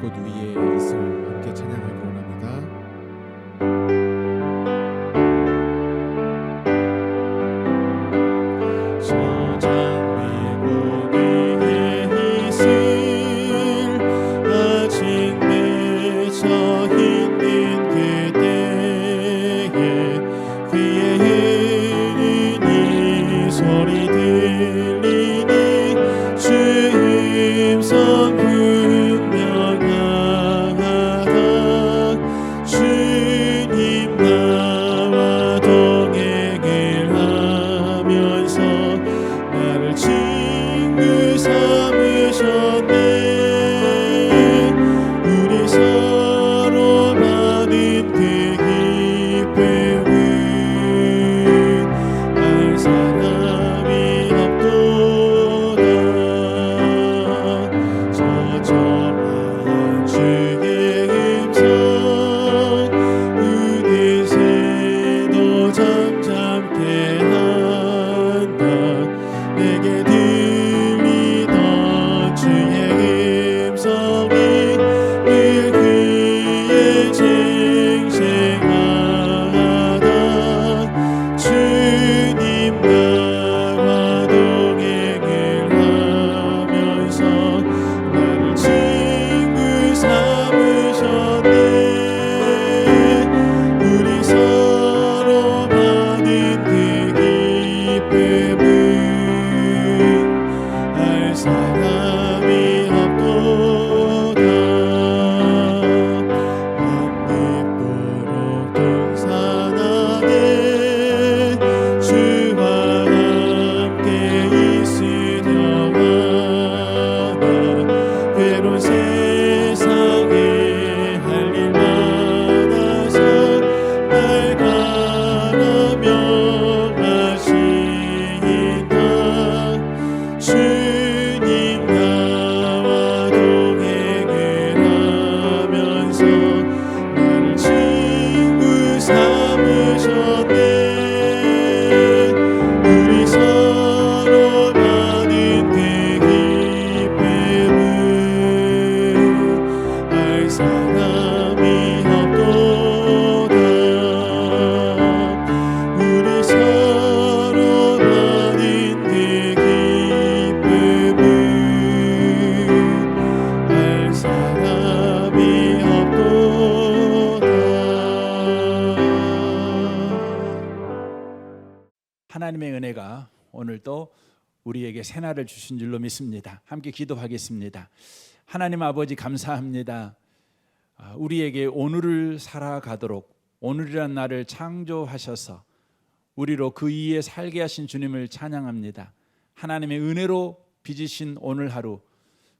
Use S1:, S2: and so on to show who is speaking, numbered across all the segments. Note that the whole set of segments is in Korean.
S1: 꽃 위에 있을 함께 찬양하기 원합니다.
S2: 하나님의 은혜가 오늘도 우리에게 새날을 주신 줄로 믿습니다. 함께 기도하겠습니다. 하나님 아버지 감사합니다. 우리에게 오늘을 살아가도록 오늘이란 날을 창조하셔서 우리로 그 위에 살게 하신 주님을 찬양합니다. 하나님의 은혜로 빚으신 오늘 하루,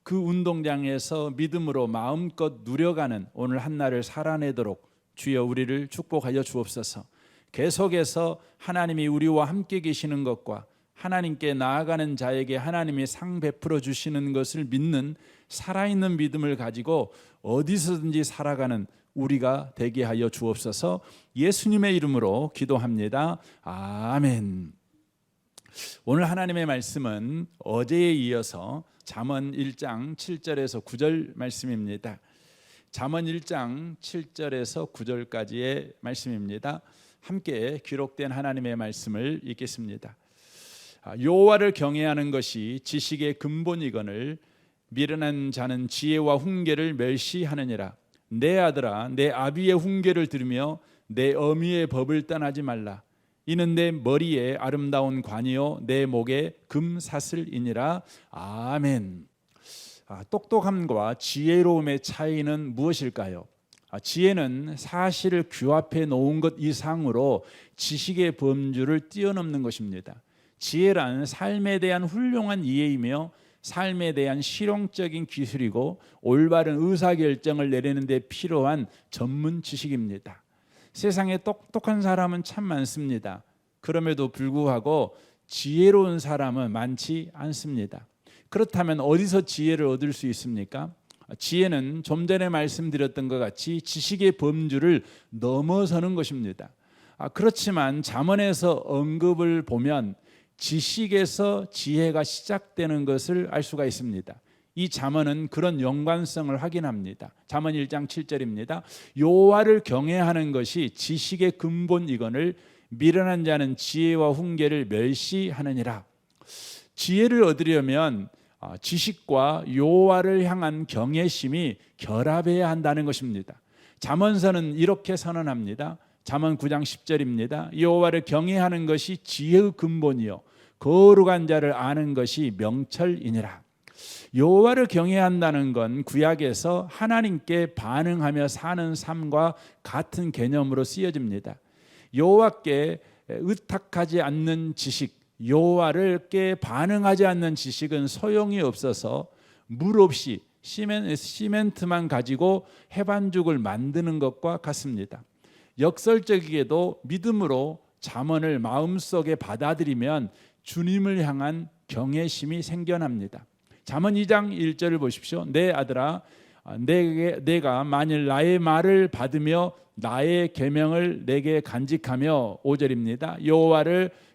S2: 그 운동장에서 믿음으로 마음껏 누려가는 오늘 한날을 살아내도록 주여 우리를 축복하여 주옵소서. 계속해서 하나님이 우리와 함께 계시는 것과 하나님께 나아가는 자에게 하나님이 상 베풀어 주시는 것을 믿는 살아있는 믿음을 가지고 어디서든지 살아가는 우리가 되게 하여 주옵소서. 예수님의 이름으로 기도합니다. 아멘. 오늘 하나님의 말씀은 어제에 이어서 잠언 1장 7절에서 9절 말씀입니다. 잠언 1장 7절에서 9절까지의 말씀입니다. 함께 기록된 하나님의 말씀을 읽겠습니다. 여호와를 경외하는 것이 지식의 근본이거늘 미련한 자는 지혜와 훈계를 멸시하느니라. 내 아들아, 내 아비의 훈계를 들으며 내 어미의 법을 떠나지 말라. 이는 내 머리에 아름다운 관이요 내 목에 금사슬이니라. 아멘. 똑똑함과 지혜로움의 차이는 무엇일까요? 지혜는 사실을 규합해 놓은 것 이상으로 지식의 범주를 뛰어넘는 것입니다. 지혜란 삶에 대한 훌륭한 이해이며 삶에 대한 실용적인 기술이고 올바른 의사결정을 내리는 데 필요한 전문 지식입니다. 세상에 똑똑한 사람은 참 많습니다. 그럼에도 불구하고 지혜로운 사람은 많지 않습니다. 그렇다면 어디서 지혜를 얻을 수 있습니까? 지혜는 좀 전에 말씀드렸던 것 같이 지식의 범주를 넘어서는 것입니다. 그렇지만 잠언에서 언급을 보면 지식에서 지혜가 시작되는 것을 알 수가 있습니다. 이 잠언은 그런 연관성을 확인합니다. 잠언 1장 7절입니다. 여호와를 경외하는 것이 지식의 근본이거늘 미련한 자는 지혜와 훈계를 멸시하느니라. 지혜를 얻으려면 지식과 여호와를 향한 경외심이 결합해야 한다는 것입니다. 잠언서는 이렇게 선언합니다. 잠언 9장 10절입니다. 여호와를 경외하는 것이 지혜의 근본이요 거룩한 자를 아는 것이 명철이니라. 여호와를 경외한다는 건 구약에서 하나님께 반응하며 사는 삶과 같은 개념으로 쓰여집니다. 여호와께 의탁하지 않는 지식, 여호와께 반응하지 않는 지식은 소용이 없어서 물 없이 시멘트만 가지고 해반죽을 만드는 것과 같습니다. 역설적이게도 믿음으로 잠언을 마음속에 받아들이면 주님을 향한 경외심이 생겨납니다. 잠언 2장 1절을 보십시오. 내 아들아 내가 만일 나의 말을 받으며 나의 계명을 내게 간직하며 5절입니다.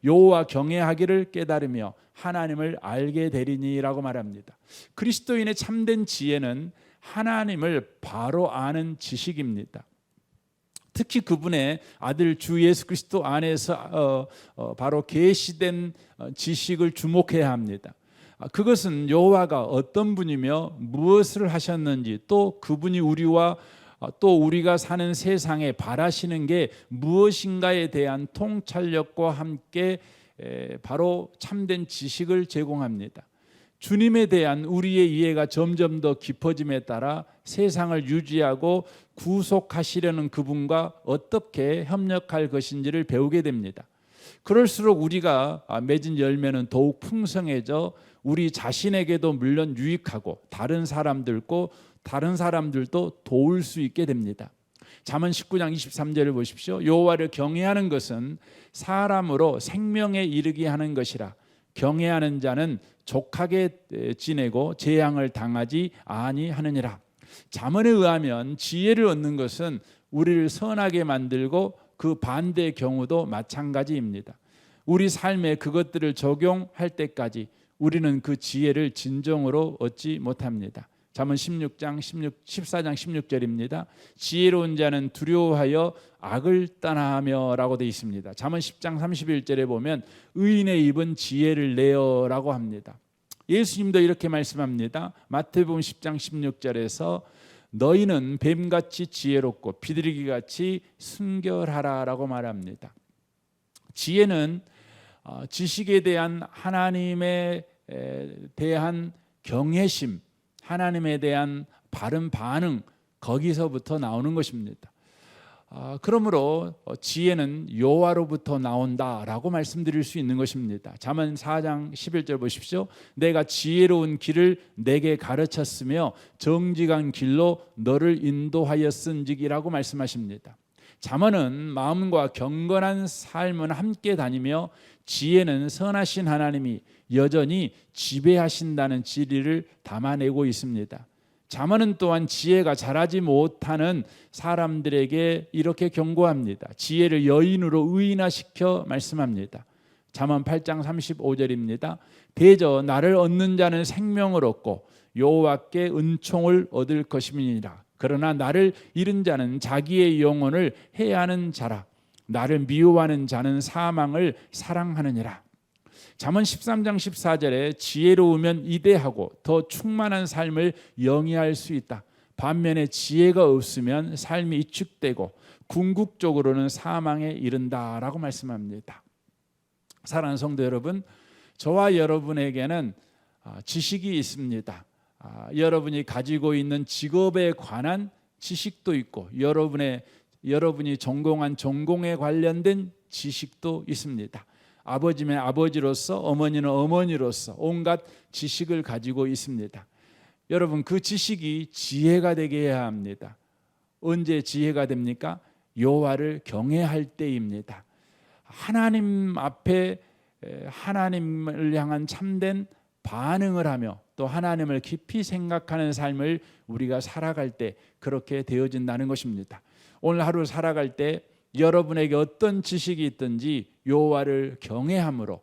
S2: 여호와 경외하기를 깨달으며 하나님을 알게 되리니라고 말합니다. 그리스도인의 참된 지혜는 하나님을 바로 아는 지식입니다. 특히 그분의 아들 주 예수 그리스도 안에서 바로 계시된 지식을 주목해야 합니다. 그것은 여호와가 어떤 분이며 무엇을 하셨는지, 또 그분이 우리와 또 우리가 사는 세상에 바라시는 게 무엇인가에 대한 통찰력과 함께 바로 참된 지식을 제공합니다. 주님에 대한 우리의 이해가 점점 더 깊어짐에 따라 세상을 유지하고 구속하시려는 그분과 어떻게 협력할 것인지를 배우게 됩니다. 그럴수록 우리가 맺은 열매는 더욱 풍성해져 우리 자신에게도 물론 유익하고 다른 사람들도 도울 수 있게 됩니다. 잠언 19장 23절을 보십시오. 여호와를 경외하는 것은 사람으로 생명에 이르게 하는 것이라. 경외하는 자는 족하게 지내고 재앙을 당하지 아니하느니라. 잠언에 의하면 지혜를 얻는 것은 우리를 선하게 만들고 그 반대의 경우도 마찬가지입니다. 우리 삶에 그것들을 적용할 때까지 우리는 그 지혜를 진정으로 얻지 못합니다. 잠언 14장 16절입니다. 지혜로운 자는 두려워하여 악을 떠나하며 라고 되어 있습니다. 잠언 10장 31절에 보면 의인의 입은 지혜를 내어라고 합니다. 예수님도 이렇게 말씀합니다. 마태복음 10장 16절에서 너희는 뱀같이 지혜롭고 비둘기같이 순결하라라고 말합니다. 지혜는 지식에 대한 하나님에 대한 경외심, 하나님에 대한 바른 반응, 거기서부터 나오는 것입니다. 그러므로 지혜는 여호와로부터 나온다라고 말씀드릴 수 있는 것입니다. 잠언 4장 11절 보십시오. 내가 지혜로운 길을 내게 가르쳤으며 정직한 길로 너를 인도하였은지기라고 말씀하십니다. 잠언은 마음과 경건한 삶은 함께 다니며 지혜는 선하신 하나님이 여전히 지배하신다는 진리를 담아내고 있습니다. 잠언은 또한 지혜가 자라지 못하는 사람들에게 이렇게 경고합니다. 지혜를 여인으로 의인화시켜 말씀합니다. 잠언 8장 35절입니다. 대저 나를 얻는 자는 생명을 얻고 여호와께 은총을 얻을 것임이니라. 그러나 나를 잃은 자는 자기의 영혼을 해하는 자라. 나를 미워하는 자는 사망을 사랑하느니라. 잠언 13장 14절에 지혜로우면 이대하고 더 충만한 삶을 영위할 수 있다. 반면에 지혜가 없으면 삶이 이축되고 궁극적으로는 사망에 이른다라고 말씀합니다. 사랑하는 성도 여러분, 저와 여러분에게는 지식이 있습니다. 여러분이 가지고 있는 직업에 관한 지식도 있고 여러분이 전공한 전공에 관련된 지식도 있습니다. 아버지면 아버지로서, 어머니는 어머니로서 온갖 지식을 가지고 있습니다. 여러분, 그 지식이 지혜가 되게 해야 합니다. 언제 지혜가 됩니까? 여호와를 경외할 때입니다. 하나님 앞에 하나님을 향한 참된 반응을 하며 또 하나님을 깊이 생각하는 삶을 우리가 살아갈 때 그렇게 되어진다는 것입니다. 오늘 하루 살아갈 때 여러분에게 어떤 지식이 있든지 여호와를 경외함으로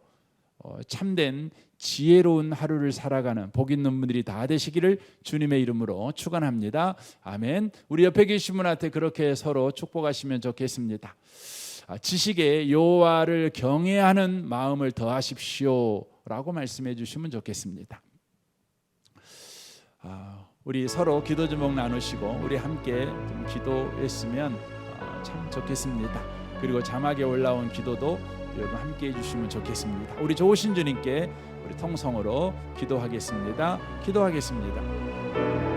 S2: 참된 지혜로운 하루를 살아가는 복 있는 분들이 다 되시기를 주님의 이름으로 축원합니다. 아멘. 우리 옆에 계신 분한테 그렇게 서로 축복하시면 좋겠습니다. 지식에 여호와를 경외하는 마음을 더하십시오라고 말씀해 주시면 좋겠습니다. 우리 서로 기도 제목 나누시고 우리 함께 좀 기도했으면 참 좋겠습니다. 그리고 자막에 올라온 기도도 여러분 함께 해주시면 좋겠습니다. 우리 좋으신 주님께 우리 통성으로 기도하겠습니다. 기도하겠습니다.